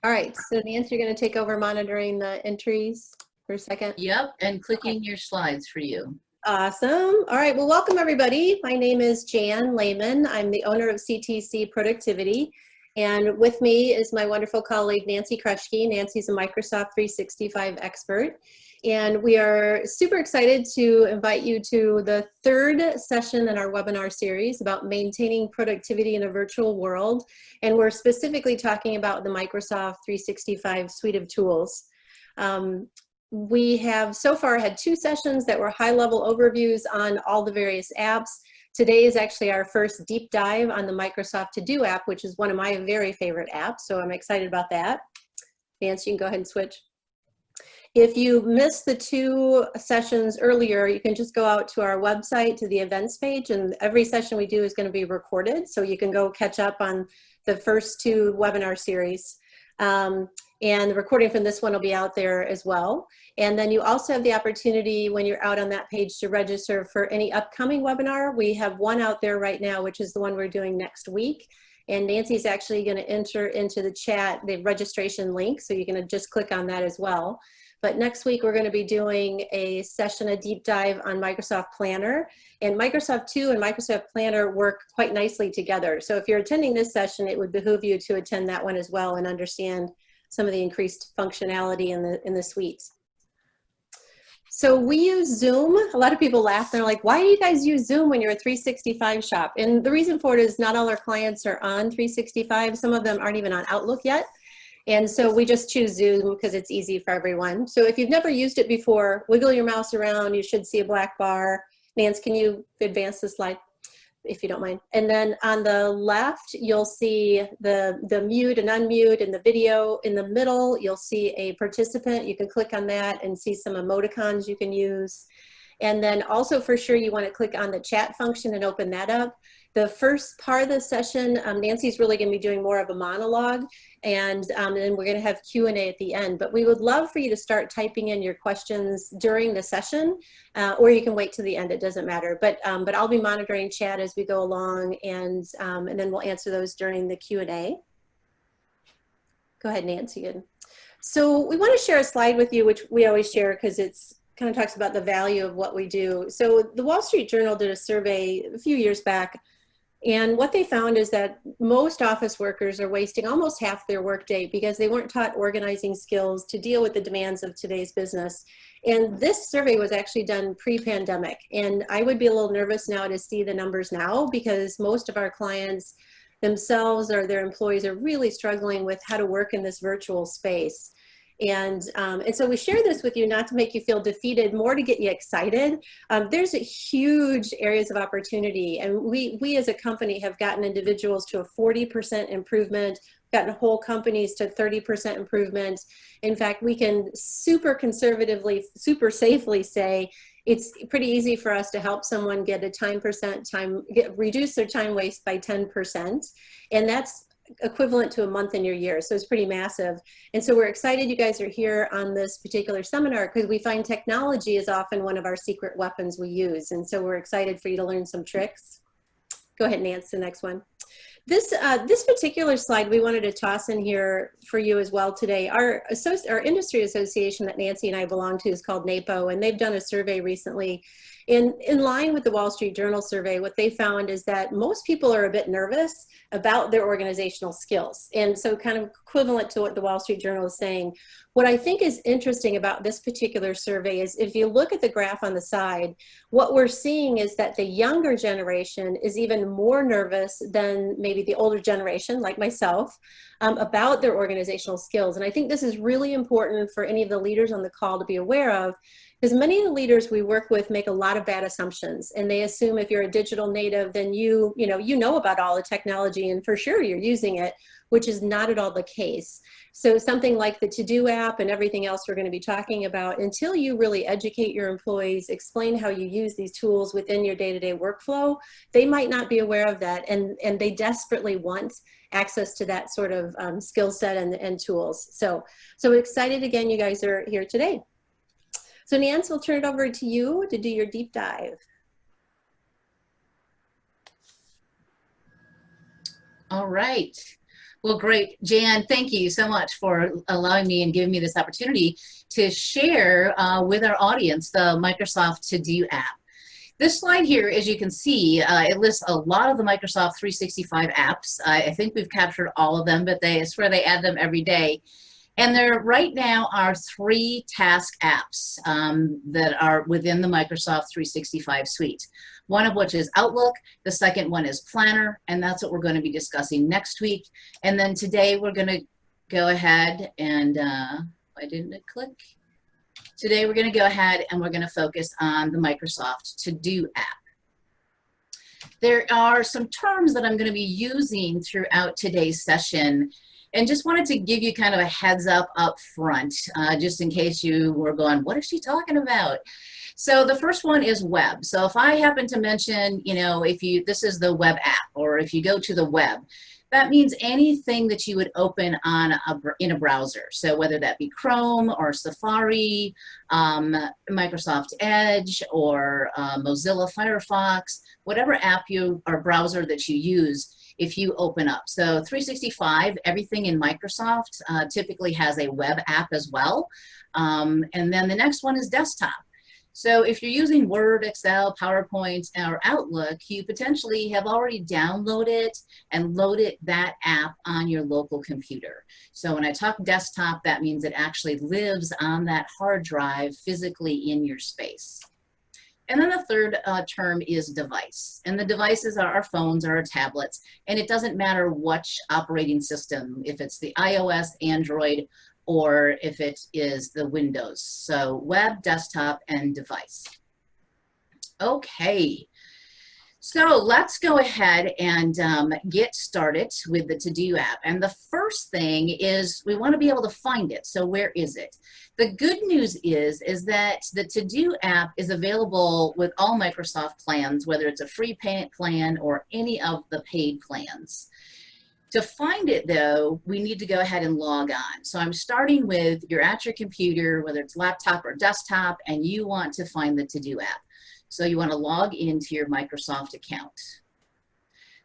All right, so Nancy, you're going to take over monitoring the entries for a second. Yep, and clicking Okay. your slides for you. Awesome. All right, well, welcome everybody. My name is Jan Lehman. I'm the owner of CTC Productivity. And with me is my wonderful colleague, Nancy Krushke. Nancy's a Microsoft 365 expert. And we are super excited to invite you to the third session in our webinar series about maintaining productivity in a virtual world. And we're specifically talking about the Microsoft 365 suite of tools. We have so far had 2 sessions that were high-level overviews on all the various apps. Today is actually our first deep dive on the Microsoft To Do app, which is one of my very favorite apps, so I'm excited about that. Nancy, you can go ahead and switch. If you missed the 2 sessions earlier, you can just go out to our website, to the events page, and every session we do is going to be recorded, so you can go catch up on the first 2 webinar series. And the recording from this one will be out there as well. And then you also have the opportunity when you're out on that page to register for any upcoming webinar. We have one out there right now, which is the one we're doing next week. And Nancy's actually going to enter into the chat the registration link, so you can just click on that as well. But next week, we're going to be doing a session, a deep dive on Microsoft Planner. And Microsoft 2 and Microsoft Planner work quite nicely together. So if you're attending this session, it would behoove you to attend that one as well and understand some of the increased functionality in the suites. So we use Zoom. A lot of people laugh. They're like, why do you guys use Zoom when you're a 365 shop? And the reason for it is not all our clients are on 365. Some of them aren't even on Outlook yet. And so we just choose Zoom because it's easy for everyone. So if you've never used it before, wiggle your mouse around. You should see a black bar. Nance, can you advance the slide, if you don't mind? And then on the left, you'll see the mute and unmute and the video. In the middle, you'll see a participant. You can click on that and see some emoticons you can use. And then also for sure, you want to click on the chat function and open that up. The first part of the session, Nancy's really going to be doing more of a monologue, and then we're going to have Q&A at the end. But we would love for you to start typing in your questions during the session, or you can wait to the end. It doesn't matter. But I'll be monitoring chat as we go along, and then we'll answer those during the Q&A. Go ahead, Nancy. So we want to share a slide with you, which we always share because it's kind of talks about the value of what we do. So the Wall Street Journal did a survey a few years back, and what they found is that most office workers are wasting almost half their workday because they weren't taught organizing skills to deal with the demands of today's business. And this survey was actually done pre-pandemic. And I would be a little nervous now to see the numbers now because most of our clients themselves or their employees are really struggling with how to work in this virtual space. And so we share this with you not to make you feel defeated, more to get you excited. There's a huge areas of opportunity, and we as a company have gotten individuals to a 40% improvement, gotten whole companies to 30% improvement. In fact, we can super conservatively, super safely say it's pretty easy for us to help someone get a reduce their time waste by 10. And that's equivalent to a month in your year. So it's pretty massive. And so we're excited you guys are here on this particular seminar because we find technology is often one of our secret weapons we use. And so we're excited for you to learn some tricks. Go ahead, Nance, the next one. This particular slide we wanted to toss in here for you as well today. Our industry association that Nancy and I belong to is called NAPO, and they've done a survey recently. In line with the Wall Street Journal survey, what they found is that most people are a bit nervous about their organizational skills. And so kind of equivalent to what the Wall Street Journal is saying. What I think is interesting about this particular survey is if you look at the graph on the side, what we're seeing is that the younger generation is even more nervous than maybe the older generation, like myself, about their organizational skills. And I think this is really important for any of the leaders on the call to be aware of, because many of the leaders we work with make a lot of bad assumptions, and they assume if you're a digital native, then you know about all the technology and for sure you're using it, which is not at all the case. So something like the To Do app and everything else we're going to be talking about, until you really educate your employees, explain how you use these tools within your day-to-day workflow, they might not be aware of that, and they desperately want access to that sort of skill set and tools. So excited again you guys are here today. So Nance, we'll turn it over to you to do your deep dive. All right. Well, great. Jan, thank you so much for allowing me and giving me this opportunity to share with our audience the Microsoft To Do app. This slide here, as you can see, it lists a lot of the Microsoft 365 apps. I think we've captured all of them, but I swear they add them every day. And there right now are 3 task apps that are within the Microsoft 365 suite. One of which is Outlook, the second one is Planner, and that's what we're going to be discussing next week. And then today we're going to go ahead and, why didn't it click? Today we're going to go ahead and we're going to focus on the Microsoft To Do app. There are some terms that I'm going to be using throughout today's session, and just wanted to give you kind of a heads up front, just in case you were going, what is she talking about? So the first one is web. So if I happen to mention, you know, this is the web app, or if you go to the web, that means anything that you would open on in a browser. So whether that be Chrome or Safari, Microsoft Edge, or Mozilla Firefox, whatever app or browser that you use, if you open up. So 365, everything in Microsoft typically has a web app as well. And then the next one is desktop. So if you're using Word, Excel, PowerPoint, or Outlook, you potentially have already downloaded and loaded that app on your local computer. So when I talk desktop, that means it actually lives on that hard drive physically in your space. And then the third term is device. And the devices are our phones or our tablets. And it doesn't matter which operating system, if it's the iOS, Android, or if it is the Windows. So web, desktop, and device. Okay, so let's go ahead and get started with the To Do app. And the first thing is we want to be able to find it. So where is it? The good news is that the To Do app is available with all Microsoft plans, whether it's a free plan or any of the paid plans. To find it though, we need to go ahead and log on. So I'm starting with you're at your computer, whether it's laptop or desktop, and you want to find the To Do app. So you want to log into your Microsoft account.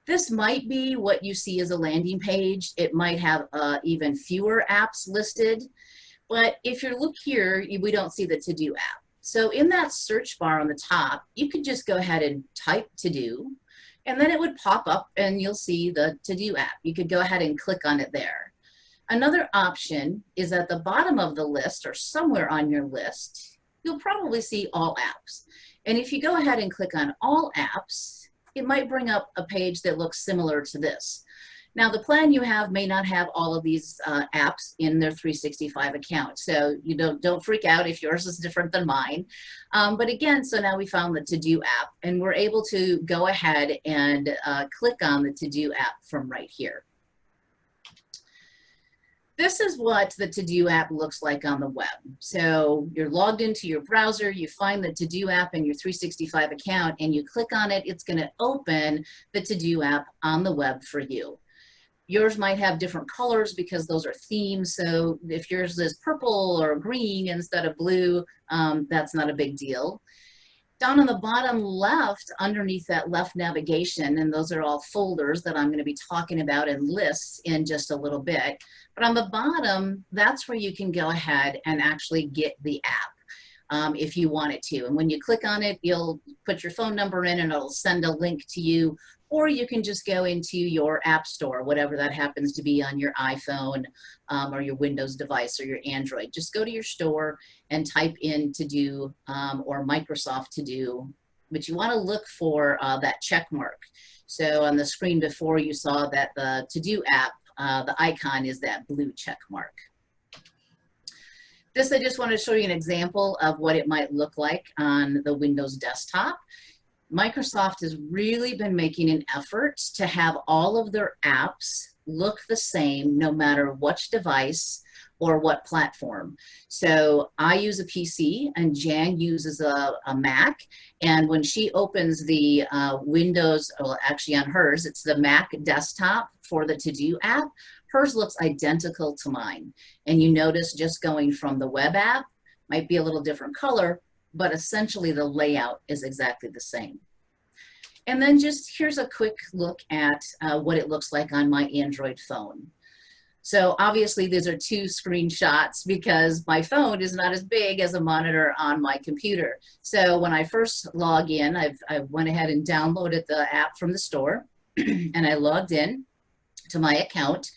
This might be what you see as a landing page. It might have even fewer apps listed. But if you look here, we don't see the To Do app. So in that search bar on the top, you could just go ahead and type To Do, and then it would pop up and you'll see the To Do app. You could go ahead and click on it there. Another option is at the bottom of the list or somewhere on your list, you'll probably see All Apps. And if you go ahead and click on All Apps, it might bring up a page that looks similar to this. Now the plan you have may not have all of these apps in their 365 account. So you don't freak out if yours is different than mine. But again, so now we found the To Do app and we're able to go ahead and click on the To Do app from right here. This is what the To Do app looks like on the web. So you're logged into your browser, you find the To Do app in your 365 account and you click on it, it's going to open the To Do app on the web for you. Yours might have different colors because those are themes. So if yours is purple or green instead of blue, that's not a big deal. Down on the bottom left, underneath that left navigation, and those are all folders that I'm going to be talking about and lists in just a little bit. But on the bottom, that's where you can go ahead and actually get the app if you want it to. And when you click on it, you'll put your phone number in and it'll send a link to you. Or you can just go into your app store, whatever that happens to be on your iPhone or your Windows device or your Android. Just go to your store and type in To Do or Microsoft To Do, but you want to look for that check mark. So on the screen before you saw that the To Do app, the icon is that blue check mark. This, I just want to show you an example of what it might look like on the Windows desktop. Microsoft has really been making an effort to have all of their apps look the same no matter which device or what platform. So I use a PC and Jan uses a Mac, and when she opens the Windows, well actually on hers, it's the Mac desktop for the To Do app, hers looks identical to mine. And you notice just going from the web app, might be a little different color, but essentially the layout is exactly the same. And then just here's a quick look at what it looks like on my Android phone. So obviously these are two screenshots because my phone is not as big as a monitor on my computer. So when I first log in, I went ahead and downloaded the app from the store and I logged in to my account.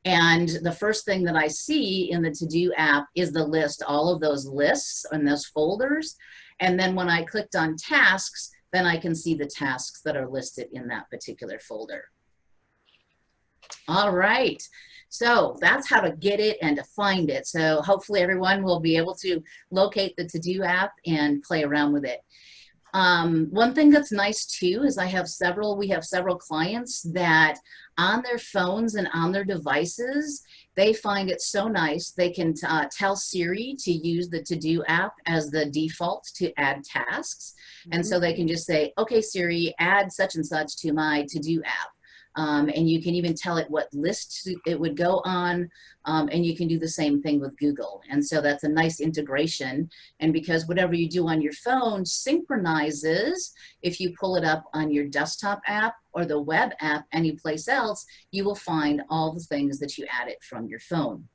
And the first thing that I see in the To-Do app is the list, all of those lists and those folders. And then when I clicked on tasks, then I can see the tasks that are listed in that particular folder. All right, so that's how to get it and to find it. So hopefully everyone will be able to locate the To-Do app and play around with it. One thing that's nice too is we have several clients that on their phones and on their devices, they find it so nice they can tell Siri to use the To-Do app as the default to add tasks. And so they can just say, okay, Siri, add such and such to my To-Do app. And you can even tell it what list it would go on, and you can do the same thing with Google. And so that's a nice integration. And because whatever you do on your phone synchronizes, if you pull it up on your desktop app or the web app anyplace else, you will find all the things that you added from your phone.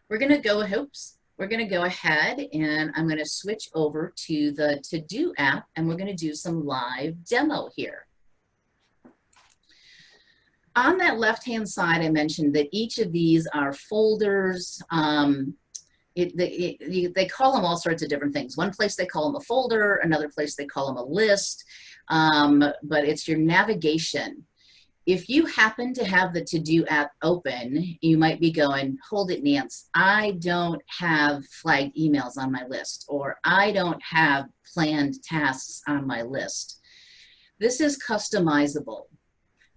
We're going to go ahead and I'm going to switch over to the To-Do app, and we're going to do some live demo here. On that left-hand side, I mentioned that each of these are folders. They call them all sorts of different things. One place they call them a folder, another place they call them a list, but it's your navigation. If you happen to have the To-Do app open, you might be going, hold it, Nance, I don't have flagged emails on my list, or I don't have planned tasks on my list. This is customizable.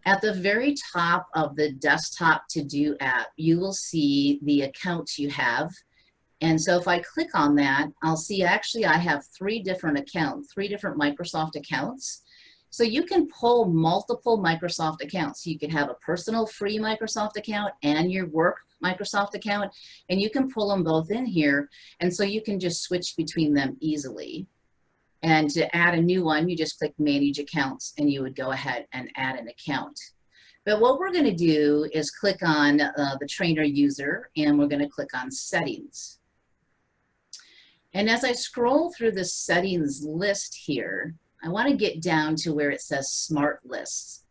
At the very top of the desktop To-Do app, you will see the accounts you have. And so if I click on that, I'll see actually I have three different Microsoft accounts. So you can pull multiple Microsoft accounts. You can have a personal free Microsoft account and your work Microsoft account, and you can pull them both in here. And so you can just switch between them easily. And to add a new one, you just click Manage Accounts, and you would go ahead and add an account. But what we're going to do is click on the trainer user, and we're going to click on Settings. And as I scroll through the settings list here, I want to get down to where it says Smart Lists.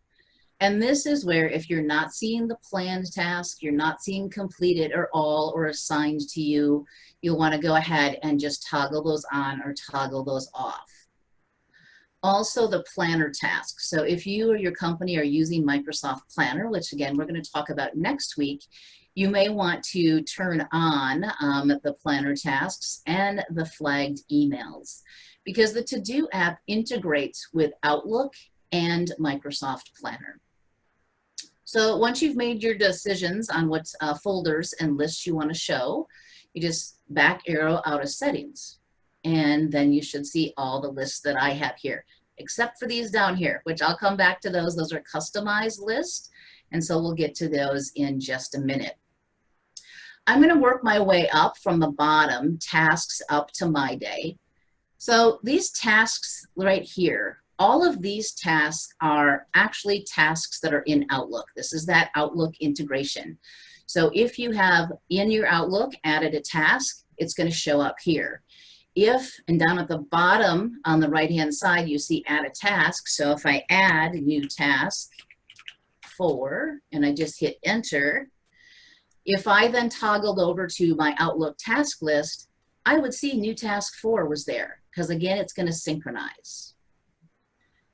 And this is where if you're not seeing the planned task, you're not seeing completed or all or assigned to you, you'll want to go ahead and just toggle those on or toggle those off. Also the planner tasks. So if you or your company are using Microsoft Planner, which again, we're going to talk about next week, you may want to turn on the planner tasks and the flagged emails, because the To-Do app integrates with Outlook and Microsoft Planner. So once you've made your decisions on what folders and lists you want to show, you just back arrow out of settings. And then you should see all the lists that I have here, except for these down here, which I'll come back to those. Those are customized lists. And so we'll get to those in just a minute. I'm going to work my way up from the bottom, tasks up to my day. So these tasks right here, all of these tasks are actually tasks that are in Outlook. This is that Outlook integration. So if you have in your Outlook added a task, it's going to show up here. If, and down at the bottom on the right-hand side, you see add a task. So if I add a new task 4, and I just hit enter, if I then toggled over to my Outlook task list, I would see new task 4 was there, because again, it's going to synchronize.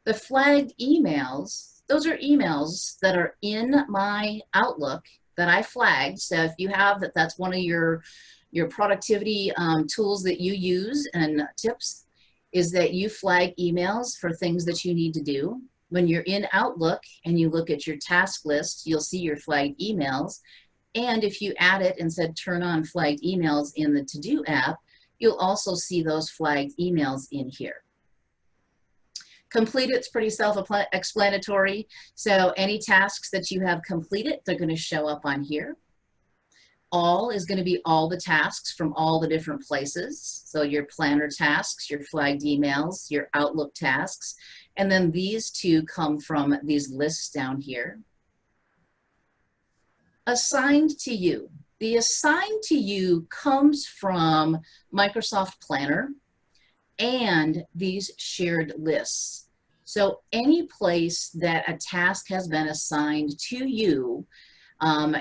The flagged emails, those are emails that are in my Outlook that I flagged. So if you have that, that's one of your productivity tools that you use and tips, is that you flag emails for things that you need to do. When you're in Outlook and you look at your task list, you'll see your flagged emails. And if you add it and said turn on flagged emails in the To-Do app, you'll also see those flagged emails in here. Complete it's pretty self-explanatory. So any tasks that you have completed, they're going to show up on here. All is going to be all the tasks from all the different places. So your planner tasks, your flagged emails, your Outlook tasks, and then these two come from these lists down here. Assigned to you. The assigned to you comes from Microsoft Planner and these shared lists. So any place that a task has been assigned to you,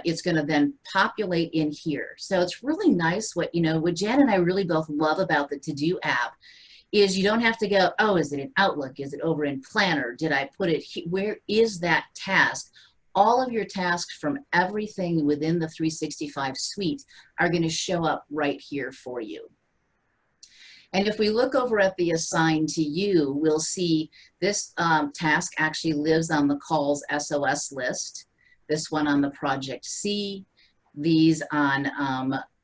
it's going to then populate in here. So it's really nice what Jan and I really both love about the To-Do app is you don't have to go, oh, is it in Outlook? Is it over in Planner? Did I put it here? Where is that task? All of your tasks from everything within the 365 suite are going to show up right here for you. And if we look over at the assigned to you, we'll see this task actually lives on the calls SOS list, this one on the Project C, these on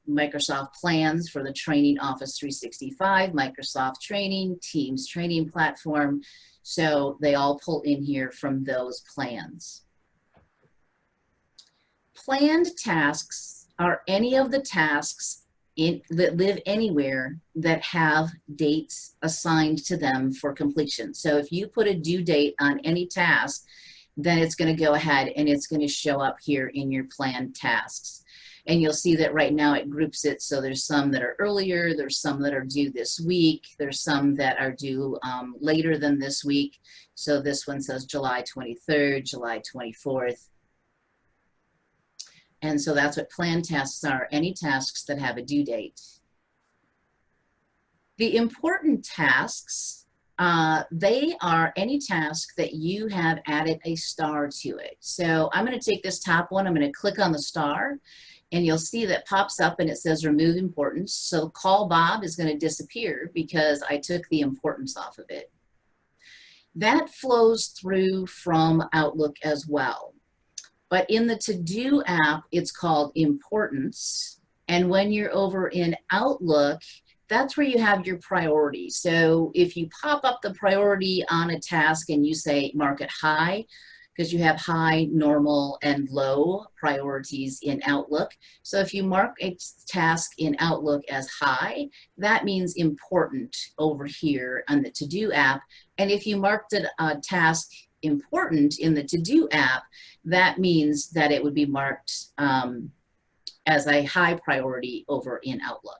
Microsoft plans for the training Office 365, Microsoft training, Teams training platform. So they all pull in here from those plans. Planned tasks are any of the tasks that live anywhere that have dates assigned to them for completion. So if you put a due date on any task, then it's going to go ahead and it's going to show up here in your planned tasks. And you'll see that right now it groups it. So there's some that are earlier, there's some that are due this week, there's some that are due later than this week. So this one says July 23rd, July 24th. And so that's what planned tasks are, any tasks that have a due date. The important tasks, they are any task that you have added a star to it. So I'm going to take this top one, I'm going to click on the star, and you'll see that pops up and it says remove importance. So call Bob is going to disappear because I took the importance off of it. That flows through from Outlook as well. But in the To-Do app, it's called Importance. And when you're over in Outlook, that's where you have your priority. So if you pop up the priority on a task and you say mark it high, because you have high, normal, and low priorities in Outlook. So if you mark a task in Outlook as high, that means important over here on the To-Do app. And if you marked a task important in the To-Do app, that means that it would be marked as a high priority over in Outlook.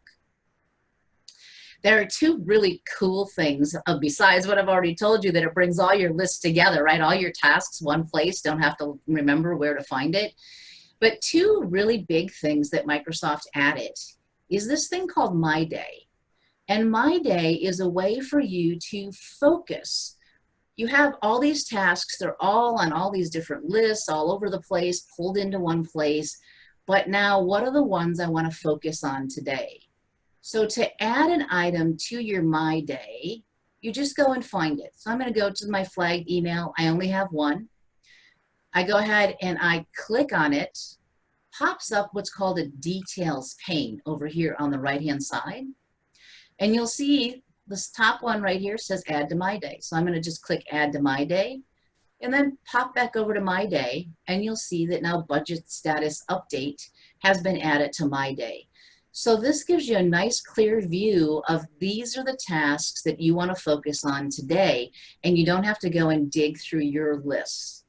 There are two really cool things besides what I've already told you, that it brings all your lists together, right? All your tasks, one place, don't have to remember where to find it. But two really big things that Microsoft added is this thing called My Day. And My Day is a way for you to focus. You have all these tasks, they're all on all these different lists, all over the place, pulled into one place. But now, what are the ones I want to focus on today? So to add an item to your My Day, you just go and find it. So I'm going to go to my flagged email. I only have one. I go ahead and I click on it. Pops up what's called a details pane over here on the right-hand side. And you'll see this top one right here says add to My Day. So I'm going to just click add to My Day and then pop back over to My Day, and you'll see that now budget status update has been added to My Day. So this gives you a nice clear view of these are the tasks that you want to focus on today, and you don't have to go and dig through your lists.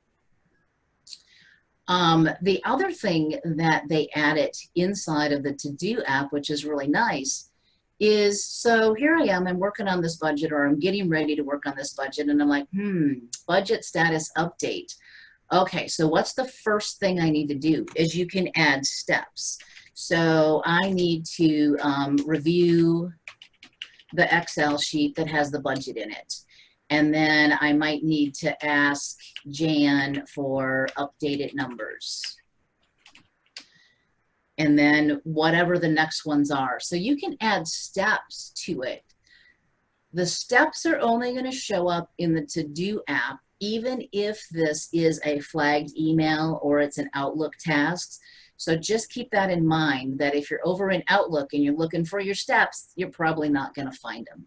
The other thing that they added inside of the To-Do app, which is really nice, is so here I am, I'm working on this budget, or I'm getting ready to work on this budget, and I'm like, budget status update. Okay, so what's the first thing I need to do? Is you can add steps. So I need to review the Excel sheet that has the budget in it. And then I might need to ask Jan for updated numbers. And then whatever the next ones are. So you can add steps to it. The steps are only going to show up in the To-Do app, even if this is a flagged email or it's an Outlook task. So just keep that in mind, that if you're over in Outlook and you're looking for your steps, you're probably not going to find them.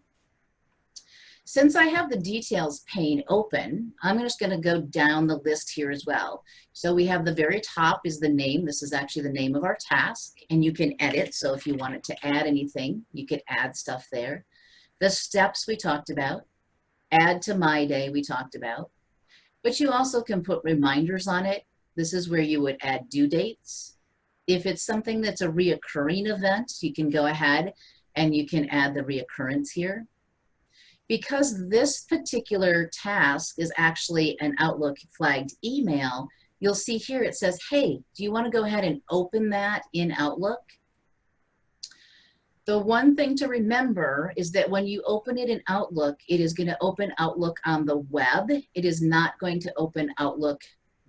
Since I have the details pane open, I'm just going to go down the list here as well. So we have the very top is the name. This is actually the name of our task, and you can edit. So if you wanted to add anything, you could add stuff there. The steps we talked about, add to My Day we talked about, but you also can put reminders on it. This is where you would add due dates. If it's something that's a reoccurring event, you can go ahead and you can add the reoccurrence here. Because this particular task is actually an Outlook flagged email, you'll see here it says, hey, do you want to go ahead and open that in Outlook? The one thing to remember is that when you open it in Outlook, it is going to open Outlook on the web. It is not going to open Outlook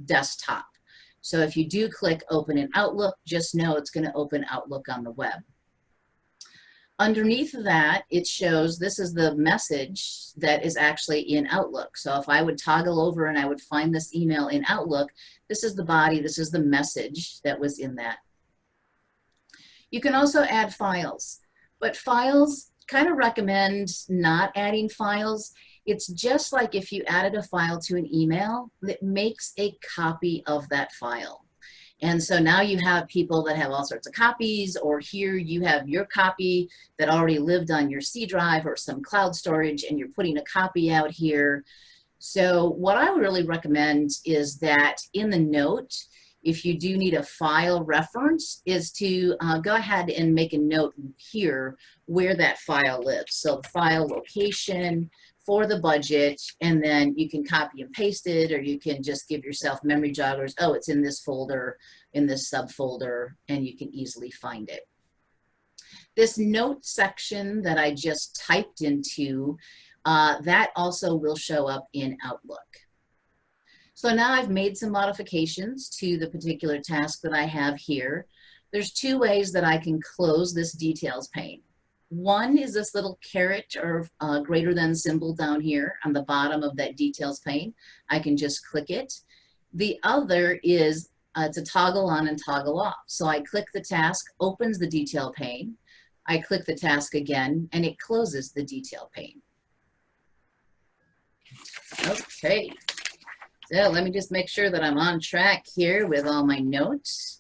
desktop. So if you do click open in Outlook, just know it's going to open Outlook on the web. Underneath that, it shows this is the message that is actually in Outlook. So if I would toggle over and I would find this email in Outlook, this is the body, this is the message that was in that. You can also add files, but files, kind of recommend not adding files. It's just like if you added a file to an email, it makes a copy of that file. And so now you have people that have all sorts of copies, or here you have your copy that already lived on your C drive or some cloud storage, and you're putting a copy out here. So what I would really recommend is that in the note, if you do need a file reference, is to go ahead and make a note here where that file lives. So the file location for the budget, and then you can copy and paste it, or you can just give yourself memory joggers. Oh, it's in this folder, in this subfolder, and you can easily find it. This note section that I just typed into, that also will show up in Outlook. So now I've made some modifications to the particular task that I have here. There's two ways that I can close this details pane. One is this little caret or greater than symbol down here on the bottom of that details pane. I can just click it. The other is it's a toggle on and toggle off. So I click the task, opens the detail pane. I click the task again, and it closes the detail pane. Okay, so let me just make sure that I'm on track here with all my notes.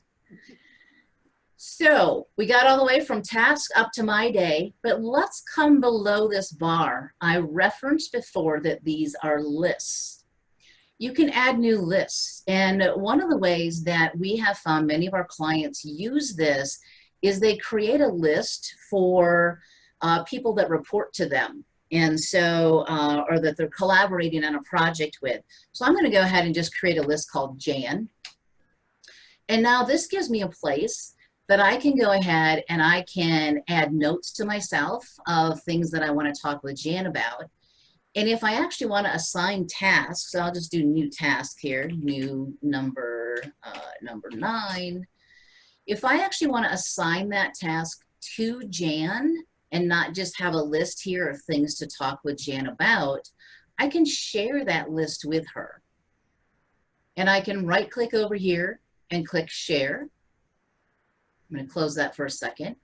So we got all the way from task up to my day, but let's come below this bar. I referenced before that these are lists. You can add new lists, and one of the ways that we have found many of our clients use this is they create a list for people that report to them, and so or that they're collaborating on a project with. So I'm going to go ahead and just create a list called Jan, and now this gives me a place that I can go ahead and I can add notes to myself of things that I want to talk with Jan about. And if I actually want to assign tasks, so I'll just do new task here, new number 9. If I actually want to assign that task to Jan and not just have a list here of things to talk with Jan about, I can share that list with her. And I can right click over here and click share. I'm going to close that for a second.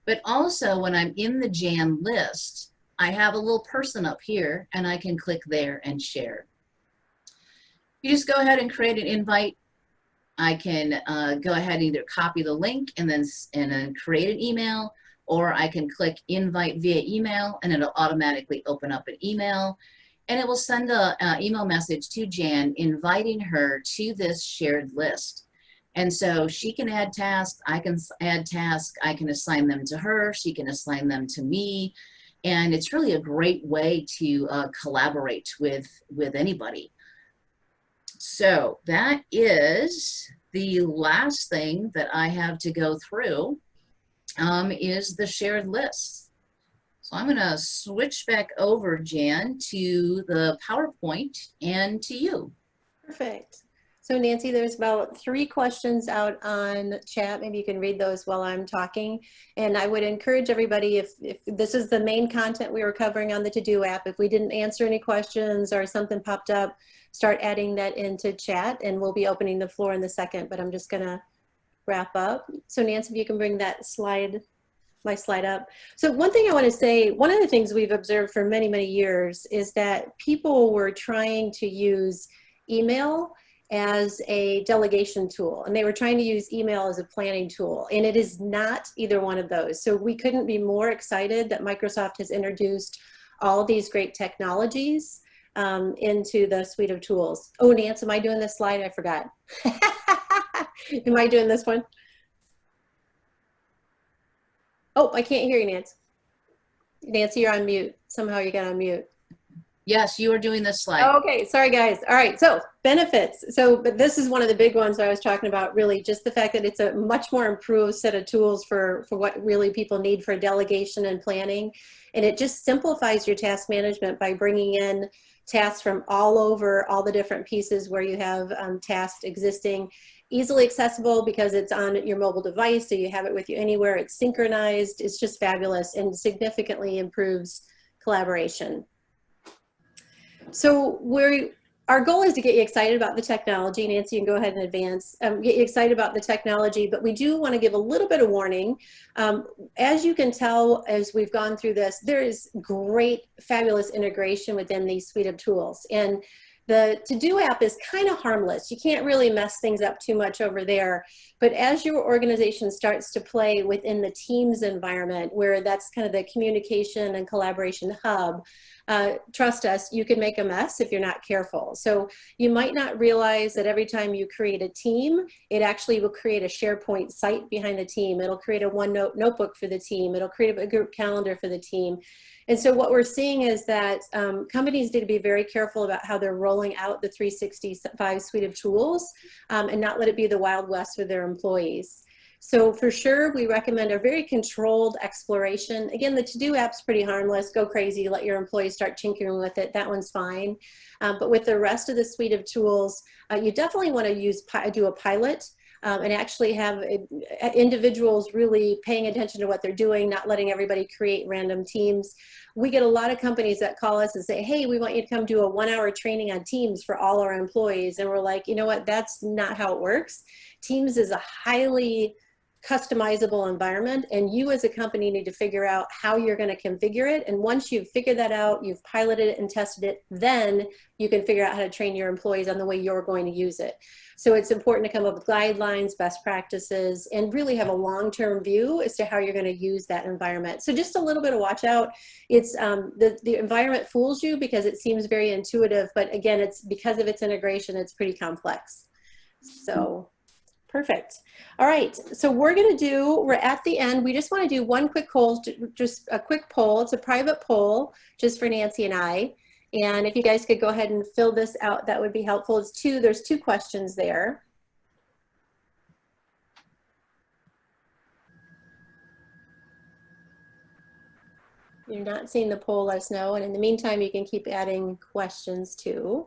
But also when I'm in the Jan list, I have a little person up here, and I can click there and share. You just go ahead and create an invite. I can go ahead and either copy the link and then create an email, or I can click invite via email, and it'll automatically open up an email, and it will send an email message to Jan inviting her to this shared list. And so she can add tasks, I can add tasks, I can assign them to her, she can assign them to me, and it's really a great way to collaborate with anybody. So that is the last thing that I have to go through is the shared list. So I'm gonna switch back over, Jan, to the PowerPoint and to you. Perfect. So Nancy, there's about 3 questions out on chat. Maybe you can read those while I'm talking. And I would encourage everybody, if this is the main content we were covering on the To-Do app, if we didn't answer any questions or something popped up, start adding that into chat, and we'll be opening the floor in a second, but I'm just gonna wrap up. So Nancy, if you can bring that slide, my slide up. So one thing I want to say, one of the things we've observed for many, many years is that people were trying to use email as a delegation tool, and they were trying to use email as a planning tool, and it is not either one of those. So we couldn't be more excited that Microsoft has introduced all these great technologies into the suite of tools. Oh, Nance, am I doing this slide? I forgot. Am I doing this one? Oh, I can't hear you, Nancy. Nancy, you're on mute. Somehow you got on mute. Yes, you are doing this slide. Okay, sorry guys. All right, so benefits. But this is one of the big ones I was talking about, really, just the fact that it's a much more improved set of tools for what really people need for delegation and planning. And it just simplifies your task management by bringing in tasks from all over, all the different pieces where you have tasks existing, easily accessible because it's on your mobile device, so you have it with you anywhere. It's synchronized. It's just fabulous and significantly improves collaboration. So our goal is to get you excited about the technology. Nancy, you can go ahead and advance. Get you excited about the technology, but we do want to give a little bit of warning. As you can tell, as we've gone through this, there is great, fabulous integration within these suite of tools. And the To-Do app is kind of harmless. You can't really mess things up too much over there. But as your organization starts to play within the Teams environment, where that's kind of the communication and collaboration hub, trust us, you can make a mess if you're not careful. So you might not realize that every time you create a team, it actually will create a SharePoint site behind the team. It'll create a OneNote notebook for the team. It'll create a group calendar for the team. And so what we're seeing is that companies need to be very careful about how they're rolling out the 365 suite of tools and not let it be the Wild West for their employees. So for sure, we recommend a very controlled exploration. Again, the To-Do app's pretty harmless. Go crazy, let your employees start tinkering with it. That one's fine. But with the rest of the suite of tools, you definitely want to do a pilot. And actually have individuals really paying attention to what they're doing, not letting everybody create random teams. We get a lot of companies that call us and say, hey, we want you to come do a 1-hour training on Teams for all our employees. And we're like, you know what, that's not how it works. Teams is a highly customizable environment, and you as a company need to figure out how you're going to configure it. And once you've figured that out, you've piloted it and tested it, then you can figure out how to train your employees on the way you're going to use it. So it's important to come up with guidelines, best practices, and really have a long-term view as to how you're going to use that environment. So just a little bit of watch out. It's the environment fools you because it seems very intuitive, but again, it's because of its integration, it's pretty complex. So perfect. All right, so we're at the end. We just want to do one quick poll, just a quick poll. It's a private poll just for Nancy and I. And if you guys could go ahead and fill this out, that would be helpful. There's two questions there. If you're not seeing the poll, let us know. And in the meantime, you can keep adding questions too.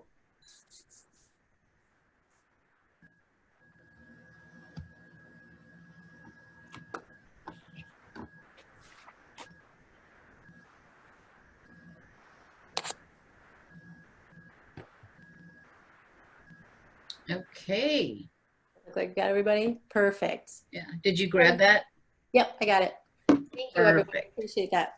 Okay. Look like you got everybody? Perfect. Yeah. Did you grab that? Yep, I got it. Thank you, everybody. Perfect. Appreciate that.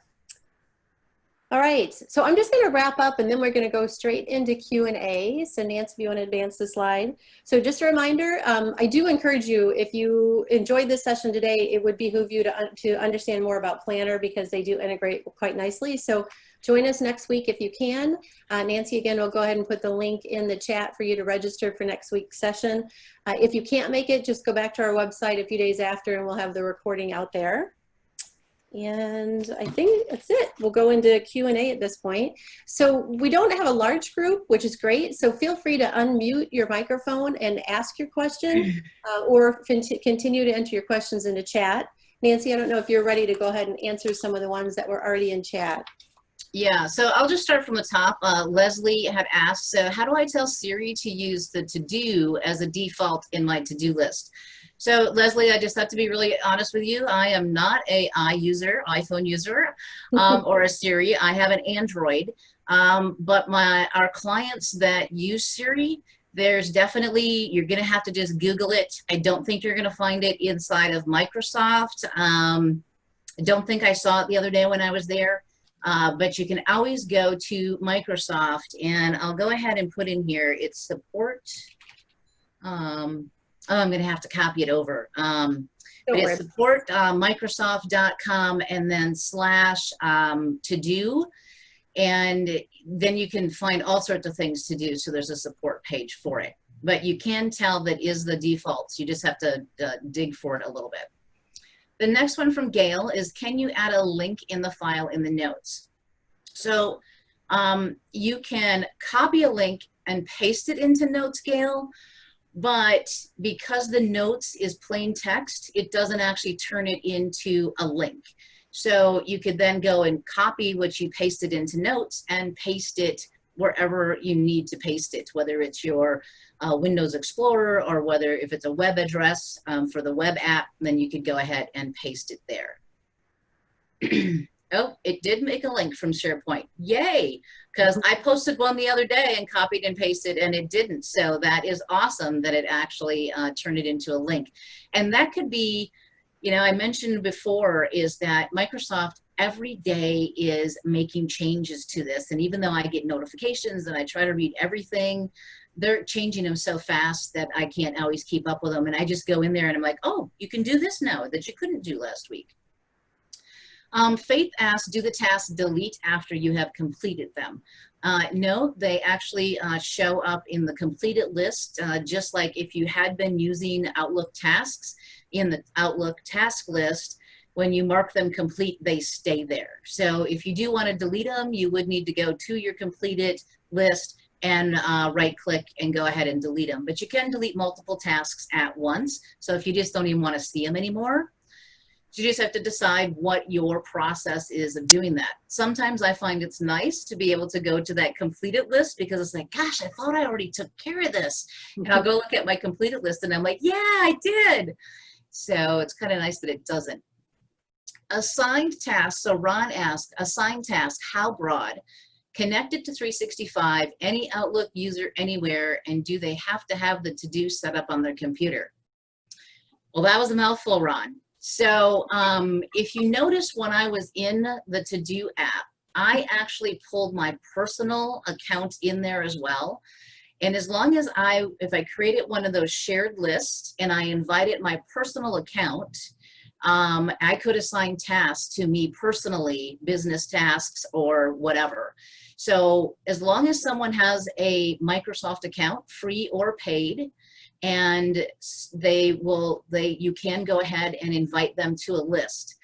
All right, so I'm just going to wrap up and then we're going to go straight into Q&A. So Nancy, if you want to advance the slide. So just a reminder, I do encourage you, if you enjoyed this session today, it would behoove you to understand more about Planner because they do integrate quite nicely. So join us next week if you can. Nancy, again, will go ahead and put the link in the chat for you to register for next week's session. If you can't make it, just go back to our website a few days after and we'll have the recording out there. And I think that's it. We'll go into Q&A at this point. So we don't have a large group, which is great. So feel free to unmute your microphone and ask your question or continue to enter your questions into chat. Nancy, I don't know if you're ready to go ahead and answer some of the ones that were already in chat. Yeah, so I'll just start from the top. Leslie had asked, so how do I tell Siri to use the to-do as a default in my to-do list? So Leslie, I just have to be really honest with you. I am not a iPhone user, or a Siri. I have an Android, but our clients that use Siri, there's definitely, you're going to have to just Google it. I don't think you're going to find it inside of Microsoft. I don't think I saw it the other day when I was there. But you can always go to Microsoft, and I'll go ahead and put in here, it's support. I'm going to have to copy it over. But it's support Microsoft.com and then / to do. And then you can find all sorts of things to do. So there's a support page for it. but you can tell that is the defaults. You just have to dig for it a little bit. The next one from Gail is, can you add a link in the file in the notes? So you can copy a link and paste it into notes, Gail, but because the notes is plain text, it doesn't actually turn it into a link. So you could then go and copy what you pasted into notes and paste it wherever you need to paste it, whether it's your Windows Explorer or whether if it's a web address for the web app, then you could go ahead and paste it there. Oh, it did make a link from SharePoint. Yay! Because I posted one the other day and copied and pasted and it didn't. So that is awesome that it actually turned it into a link. And that could be, you know, I mentioned before is that Microsoft every day is making changes to this. And even though I get notifications and I try to read everything, they're changing them so fast that I can't always keep up with them. And I just go in there and I'm like, oh, you can do this now that you couldn't do last week. Faith asks, do the tasks delete after you have completed them? No, they actually show up in the completed list, just like if you had been using Outlook tasks in the Outlook task list, when you mark them complete, they stay there. So if you do want to delete them, you would need to go to your completed list and right click and go ahead and delete them. But you can delete multiple tasks at once. So if you just don't even want to see them anymore, you just have to decide what your process is of doing that. Sometimes I find it's nice to be able to go to that completed list because it's like, gosh, I thought I already took care of this. And I'll go look at my completed list and I'm like, yeah, I did. So it's kind of nice that it doesn't. Assigned tasks, so Ron asked, assigned task, how broad? Connected to 365, any Outlook user anywhere, and do they have to have the to-do set up on their computer? Well, that was a mouthful, Ron. So if you notice when I was in the to-do app, I actually pulled my personal account in there as well. And as long as if I created one of those shared lists and I invited my personal account, I could assign tasks to me personally, business tasks or whatever. So as long as someone has a Microsoft account, free or paid, and you can go ahead and invite them to a list.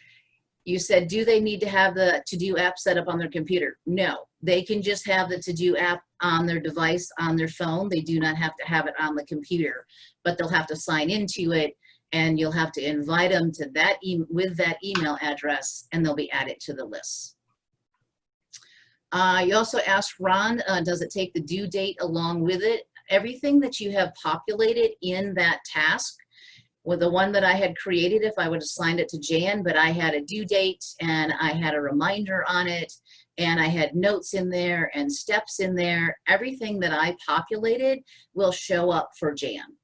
You said, do they need to have the to-do app set up on their computer? No, they can just have the to-do app on their device, on their phone. They do not have to have it on the computer, but they'll have to sign into it and you'll have to invite them to that with that email address and they'll be added to the list. You also asked Ron, does it take the due date along with it? Everything that you have populated in that task, with the one that I had created, if I would have assigned it to Jan, but I had a due date and I had a reminder on it and I had notes in there and steps in there, everything that I populated will show up for Jan.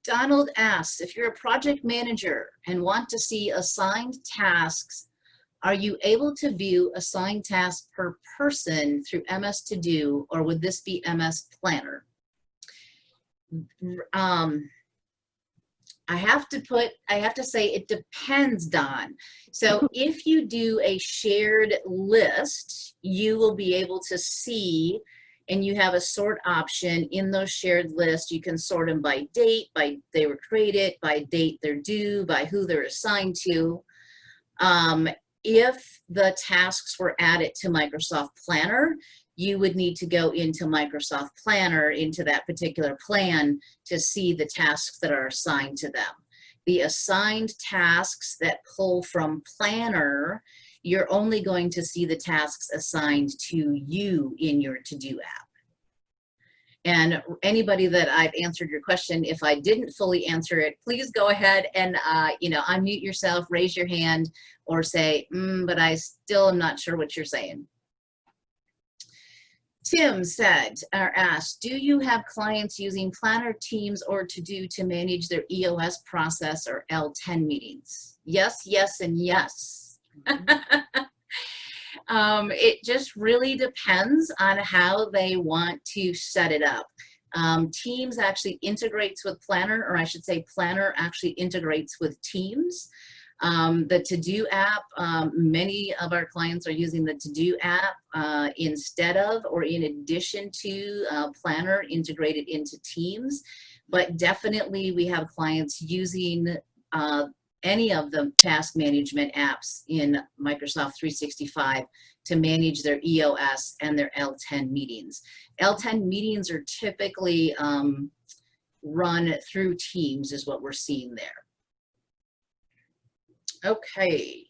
Donald asks, if you're a project manager and want to see assigned tasks, are you able to view assigned tasks per person through MS To Do, or would this be MS Planner? I have to say it depends, Don. So if you do a shared list, you will be able to see, and you have a sort option in those shared lists. You can sort them by date, by they were created, by date they're due, by who they're assigned to. If the tasks were added to Microsoft Planner, you would need to go into Microsoft Planner, into that particular plan, to see the tasks that are assigned to them. The assigned tasks that pull from Planner, you're only going to see the tasks assigned to you in your to-do app. And anybody that I've answered your question, if I didn't fully answer it, please go ahead and unmute yourself, raise your hand, or say, but I still am not sure what you're saying. Tim said, or asked, do you have clients using Planner, Teams, or To-Do to manage their EOS process or L10 meetings? Yes, yes, and yes. It just really depends on how they want to set it up. Teams actually integrates with Planner, or I should say Planner actually integrates with Teams. The To-Do app, many of our clients are using the To-Do app instead of or in addition to Planner integrated into Teams. But definitely we have clients using any of the task management apps in Microsoft 365 to manage their EOS and their L10 meetings. L10 meetings are typically run through Teams is what we're seeing there. Okay,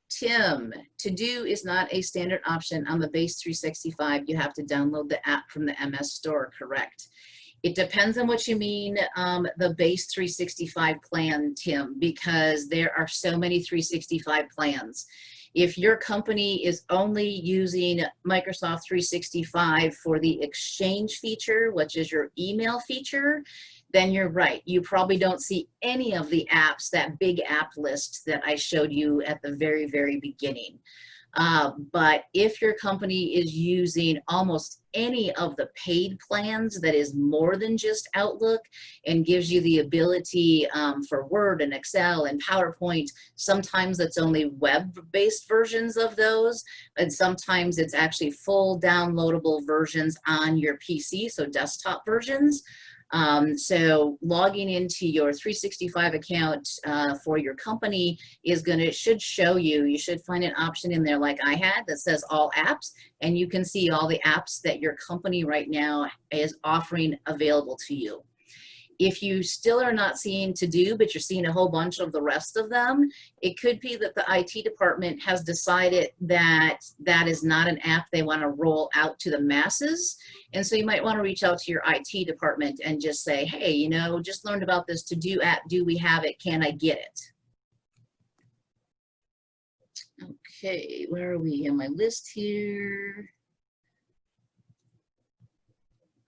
Tim, To-Do is not a standard option on the base 365. You have to download the app from the MS Store, correct? It depends on what you mean, the base 365 plan, Tim, because there are so many 365 plans. If your company is only using Microsoft 365 for the Exchange feature, which is your email feature, then you're right. You probably don't see any of the apps, that big app list that I showed you at the very, very beginning. But if your company is using almost any of the paid plans that is more than just Outlook and gives you the ability for Word and Excel and PowerPoint, sometimes it's only web-based versions of those, and sometimes it's actually full downloadable versions on your PC, so desktop versions. So logging into your 365 account for your company is should show you, you should find an option in there like I had that says all apps, and you can see all the apps that your company right now is offering available to you. If you still are not seeing To-Do, but you're seeing a whole bunch of the rest of them, it could be that the IT department has decided that that is not an app they want to roll out to the masses. And so you might want to reach out to your IT department and just say, hey, you know, just learned about this To-Do app. Do we have it? Can I get it? Okay, where are we on my list here?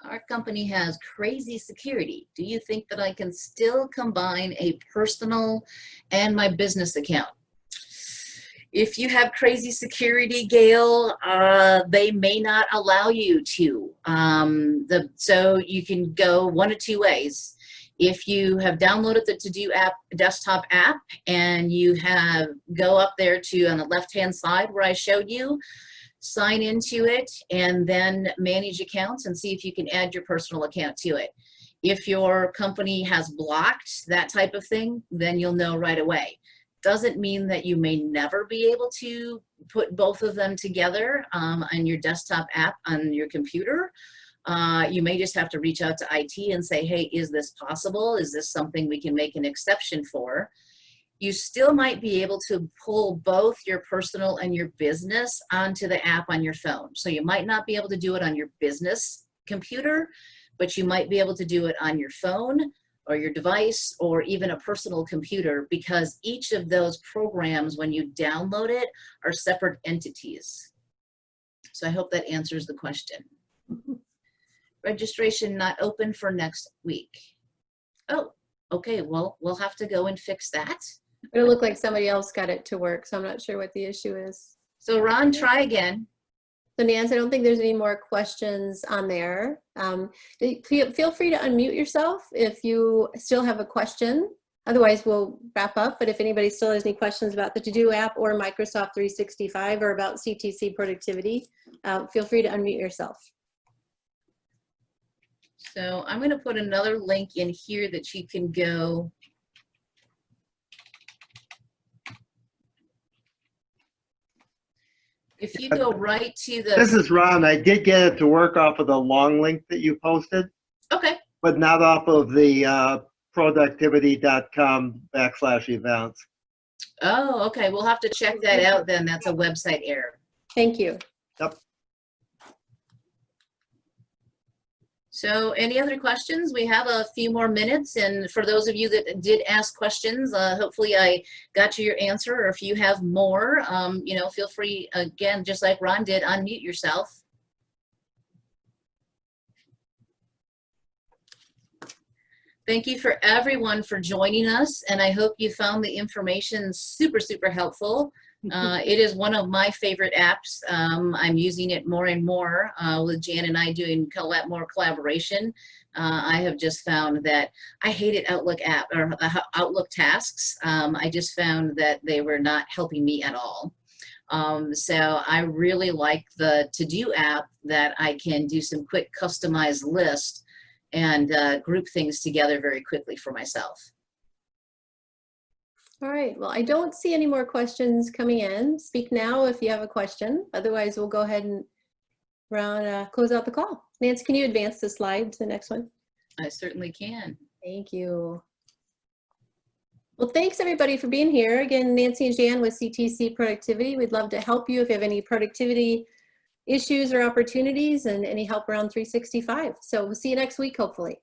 Our company has crazy security. Do you think that I can still combine a personal and my business account? If you have crazy security, Gail, they may not allow you to. So you can go one of two ways. If you have downloaded the To-Do app, desktop app, and you go up there to on the left-hand side where I showed you, sign into it, and then manage accounts and see if you can add your personal account to it. If your company has blocked that type of thing, then you'll know right away. Doesn't mean that you may never be able to put both of them together on your desktop app on your computer. You may just have to reach out to IT and say, hey, is this possible? Is this something we can make an exception for? You still might be able to pull both your personal and your business onto the app on your phone. So you might not be able to do it on your business computer, but you might be able to do it on your phone or your device or even a personal computer, because each of those programs, when you download it, are separate entities. So I hope that answers the question. Registration not open for next week. Oh, okay, well, we'll have to go and fix that. It looked like somebody else got it to work, so I'm not sure what the issue is. So Ron, try again. So Nancy, I don't think there's any more questions on there. Feel free to unmute yourself if you still have a question. Otherwise, we'll wrap up. But if anybody still has any questions about the To-Do app or Microsoft 365 or about CTC Productivity, feel free to unmute yourself. So I'm going to put another link in here that you can go. If you go right to the... This is Ron. I did get it to work off of the long link that you posted. Okay. But not off of the productivity.com/events. Oh, okay. We'll have to check that out then. That's a website error. Thank you. Yep. So any other questions? We have a few more minutes, and for those of you that did ask questions, hopefully I got you your answer, or if you have more, you know, feel free, again, just like Ron did, unmute yourself. Thank you for everyone for joining us, and I hope you found the information super, super helpful. It is one of my favorite apps. I'm using it more and more with Jan and I doing more collaboration. I have just found that I hated Outlook app or Outlook tasks. I just found that they were not helping me at all. So I really like the to-do app that I can do some quick customized list and group things together very quickly for myself. All right, well, I don't see any more questions coming in. Speak now if you have a question. Otherwise, we'll go ahead and close out the call. Nancy, can you advance the slide to the next one? I certainly can. Thank you. Well, thanks everybody for being here. Again, Nancy and Jan with CTC Productivity. We'd love to help you if you have any productivity issues or opportunities and any help around 365. So we'll see you next week, hopefully.